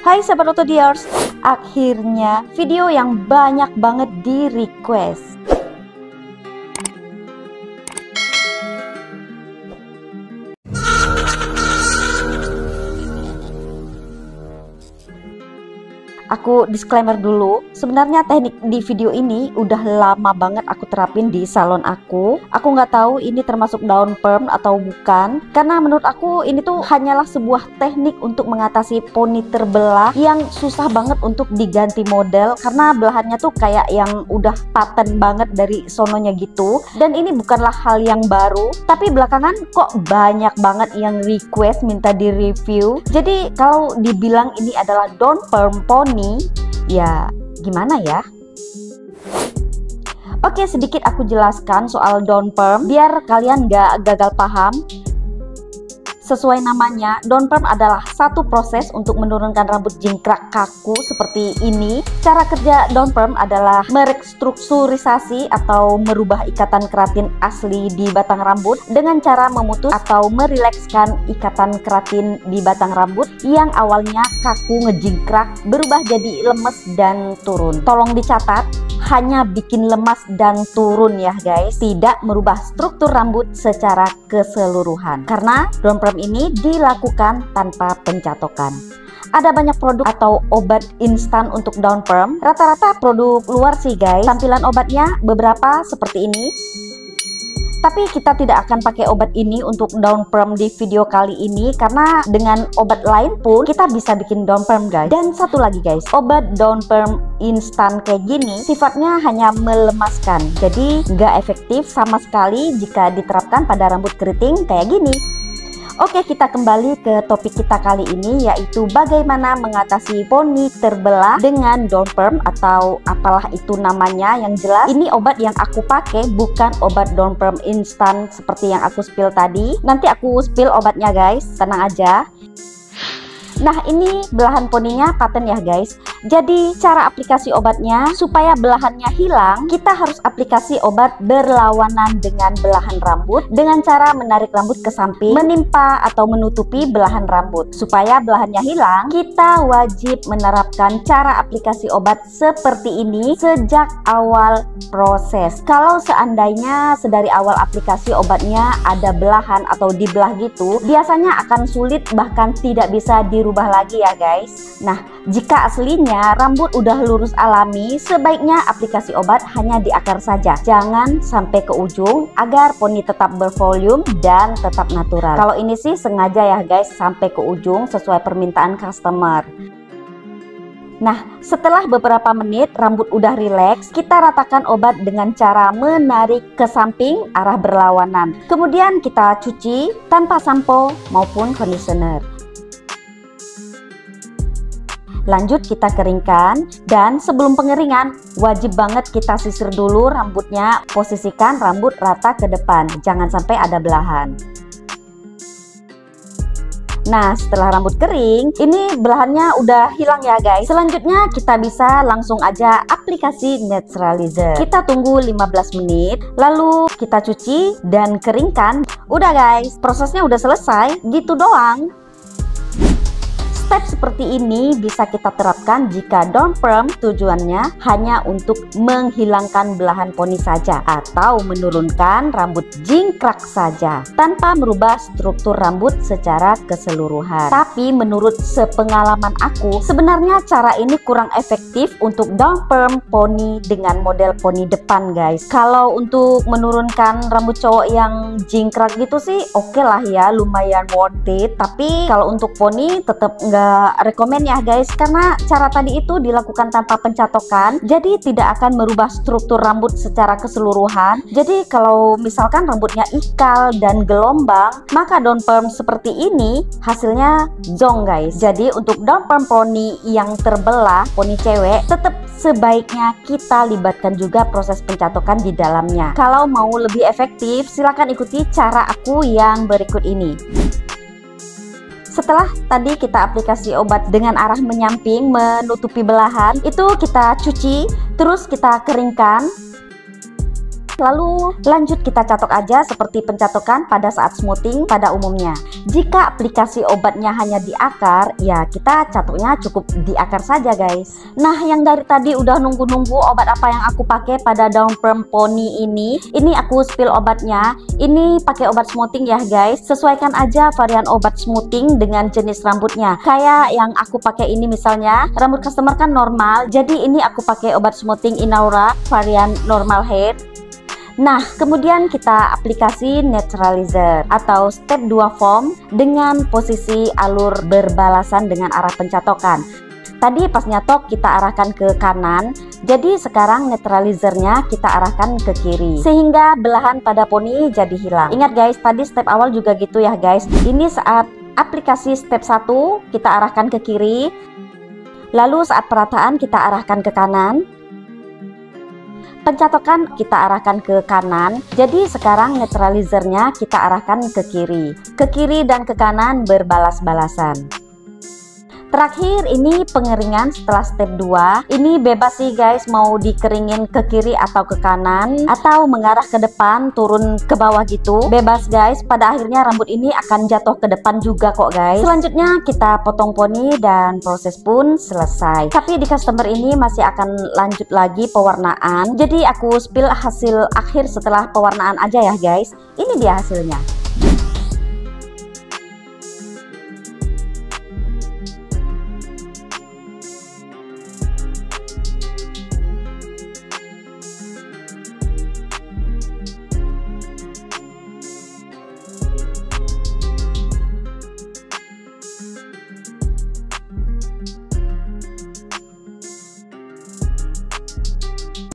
Hai Sahabat Otodiers, akhirnya video yang banyak banget di request. Aku disclaimer dulu, sebenarnya teknik di video ini udah lama banget aku terapin di salon aku. Aku nggak tahu ini termasuk daun perm atau bukan, karena menurut aku ini tuh hanyalah sebuah teknik untuk mengatasi poni terbelah yang susah banget untuk diganti model, karena belahannya tuh kayak yang udah paten banget dari sononya gitu. Dan ini bukanlah hal yang baru, tapi belakangan kok banyak banget yang request minta di review. Jadi kalau dibilang ini adalah daun perm poni, ya gimana ya? Oke, sedikit aku jelaskan soal daun perm biar kalian gak gagal paham. Sesuai namanya, daun perm adalah satu proses untuk menurunkan rambut jingkrak kaku seperti ini. Cara kerja daun perm adalah merestrukturisasi atau merubah ikatan keratin asli di batang rambut dengan cara memutus atau merilekskan ikatan keratin di batang rambut yang awalnya kaku ngejingkrak berubah jadi lemes dan turun. Tolong dicatat, hanya bikin lemas dan turun ya guys, tidak merubah struktur rambut secara keseluruhan, karena daun perm ini dilakukan tanpa pencatokan. Ada banyak produk atau obat instan untuk daun perm, rata-rata produk luar sih guys. Tampilan obatnya beberapa seperti ini, tapi kita tidak akan pakai obat ini untuk daun perm di video kali ini, karena dengan obat lain pun kita bisa bikin daun perm guys. Dan satu lagi guys, obat daun perm instan kayak gini sifatnya hanya melemaskan, jadi nggak efektif sama sekali jika diterapkan pada rambut keriting kayak gini. Oke, kita kembali ke topik kita kali ini, yaitu bagaimana mengatasi poni terbelah dengan daun perm atau apalah itu namanya. Yang jelas ini obat yang aku pakai bukan obat daun perm instan seperti yang aku spill tadi. Nanti aku spill obatnya guys, tenang aja. Nah, ini belahan poninya paten ya guys. Jadi cara aplikasi obatnya, supaya belahannya hilang, kita harus aplikasi obat berlawanan dengan belahan rambut dengan cara menarik rambut ke samping, menimpa atau menutupi belahan rambut. Supaya belahannya hilang, kita wajib menerapkan cara aplikasi obat seperti ini sejak awal proses. Kalau seandainya sedari awal aplikasi obatnya ada belahan atau dibelah gitu, biasanya akan sulit bahkan tidak bisa dirubah lagi ya guys. Nah, jika aslinya rambut udah lurus alami, sebaiknya aplikasi obat hanya di akar saja, jangan sampai ke ujung agar poni tetap bervolume dan tetap natural. Kalau ini sih sengaja ya guys sampai ke ujung sesuai permintaan customer. Nah, setelah beberapa menit rambut udah rileks, kita ratakan obat dengan cara menarik ke samping arah berlawanan. Kemudian kita cuci tanpa sampo maupun conditioner. Lanjut kita keringkan, dan sebelum pengeringan wajib banget kita sisir dulu rambutnya. Posisikan rambut rata ke depan, jangan sampai ada belahan. Nah, setelah rambut kering, ini belahannya udah hilang ya guys. Selanjutnya kita bisa langsung aja aplikasi naturalizer. Kita tunggu 15 menit, lalu kita cuci dan keringkan. Udah guys, prosesnya udah selesai, gitu doang. Step seperti ini bisa kita terapkan jika daun perm tujuannya hanya untuk menghilangkan belahan poni saja atau menurunkan rambut jingkrak saja tanpa merubah struktur rambut secara keseluruhan. Tapi menurut sepengalaman aku, sebenarnya cara ini kurang efektif untuk daun perm poni dengan model poni depan guys. Kalau untuk menurunkan rambut cowok yang jingkrak gitu sih oke lah ya, lumayan worth it. Tapi kalau untuk poni tetap nggak rekomen ya guys, karena cara tadi itu dilakukan tanpa pencatokan, jadi tidak akan merubah struktur rambut secara keseluruhan. Jadi kalau misalkan rambutnya ikal dan gelombang, maka daun perm seperti ini hasilnya zong guys. Jadi untuk daun perm poni yang terbelah, poni cewek, tetap sebaiknya kita libatkan juga proses pencatokan di dalamnya. Kalau mau lebih efektif, silahkan ikuti cara aku yang berikut ini. Setelah tadi kita aplikasi obat dengan arah menyamping menutupi belahan, itu kita cuci, terus kita keringkan. lalu lanjut kita catok aja seperti pencatokan pada saat smoothing pada umumnya. Jika aplikasi obatnya hanya di akar, ya kita catoknya cukup di akar saja guys. Nah, yang dari tadi udah nunggu-nunggu obat apa yang aku pakai pada daun perm poni ini aku spill obatnya. Ini pakai obat smoothing ya guys. Sesuaikan aja varian obat smoothing dengan jenis rambutnya. Kayak yang aku pakai ini misalnya, rambut customer kan normal, jadi ini aku pakai obat smoothing Inaura varian normal hair. Nah, kemudian kita aplikasi naturalizer atau step 2 foam dengan posisi alur berbalasan dengan arah pencatokan. Tadi pas nyatok kita arahkan ke kanan, jadi sekarang naturalizernya kita arahkan ke kiri sehingga belahan pada poni jadi hilang. Ingat guys, tadi step awal juga gitu ya guys. Ini saat aplikasi step 1 kita arahkan ke kiri, lalu saat perataan kita arahkan ke kanan, pencatokan kita arahkan ke kanan. Jadi sekarang naturalizernya kita arahkan ke kiri dan ke kanan berbalas-balasan. Terakhir ini pengeringan setelah step 2. Ini bebas sih guys, mau dikeringin ke kiri atau ke kanan atau mengarah ke depan turun ke bawah gitu. Bebas guys, pada akhirnya rambut ini akan jatuh ke depan juga kok guys. Selanjutnya kita potong poni dan proses pun selesai. Tapi di customer ini masih akan lanjut lagi pewarnaan. Jadi aku spill hasil akhir setelah pewarnaan aja ya guys. Ini dia hasilnya.